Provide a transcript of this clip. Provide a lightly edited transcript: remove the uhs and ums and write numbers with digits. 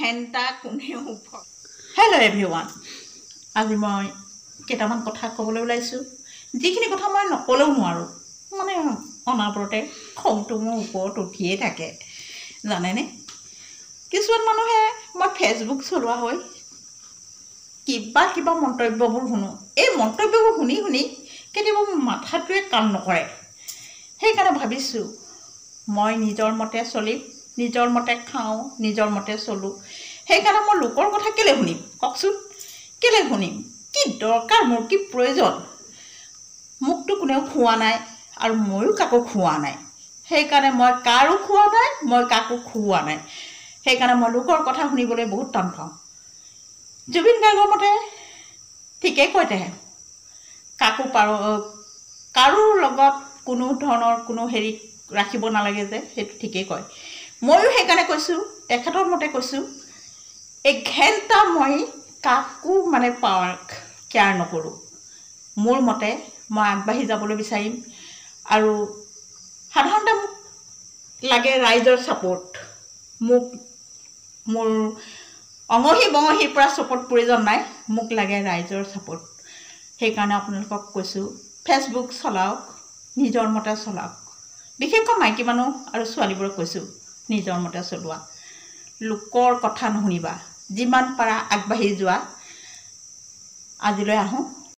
ঘেণ্টা কোনেও hello' everyone আজি মই কেইটামান কথা ক'বলৈ ওলাইছোঁ যিখিনি কথা মই নকলেও নোৱাৰোঁ মানে অনাবৰতে খংটো মোৰ ওপৰত উঠিয়ে থাকে জানেনে কিছুমান মানুহে মই ফেচবুক চলোৱা হয় কিবা মন্তব্যবোৰ শুনো এই মন্তব্যবোৰ শুনি কেতিয়াবা মোৰ মাথাটোৱে কাম নকৰে সেইকাৰণে ভাবিছোঁ মই নিজৰ মতে চলিম নিজৰ মতে খাওঁ নিজৰ মতে চলোঁ সেইকাৰণে মই লোকৰ কথা কেলৈ শুনিম কওকচোন কেলৈ শুনিম কি দৰকাৰ মোৰ কি প্ৰয়োজন মোকতো কোনেও খোৱা নাই আৰু ময়ো কাকো খোৱা নাই সেইকাৰণে মই কাৰো খোৱা নাই মই কাকো খোৱা নাই সেইকাৰণে মই লোকৰ কথা শুনিবলৈ বহুত টান পাওঁ জুবিন গাৰ্গৰ মতে ঠিকেই কয় তেহে কাৰো লগত কোনো ধৰণৰ কোনো হেৰি ৰাখিব নালাগে যে সেইটো ঠিকেই কয় ময়ো সেইকাৰণে কৈছোঁ তেখেতৰ মতে কৈছোঁ এই ঘেণ্টা মই কাকো মানে কেয়াৰ নকৰোঁ মোৰ মতে মই আগবাঢ়ি যাবলৈ বিচাৰিম আৰু সাধাৰণতে মোক লাগে ৰাইজৰ ছাপোৰ্ট মোক মোৰ অঙহী বঙহীৰ পৰা ছাপোৰ্ট প্ৰয়োজন নাই মোক লাগে ৰাইজৰ ছাপোৰ্ট সেইকাৰণে আপোনালোকক কৈছোঁ ফেচবুক চলাওক নিজৰ মতে চলাওক বিশেষকৈ মাইকী মানুহ আৰু ছোৱালীবোৰক কৈছোঁ নিজৰ মতে চলোৱা লোকৰ কথা নুশুনিবা যিমান পাৰা আগবাঢ়ি যোৱা আজিলৈ আহোঁ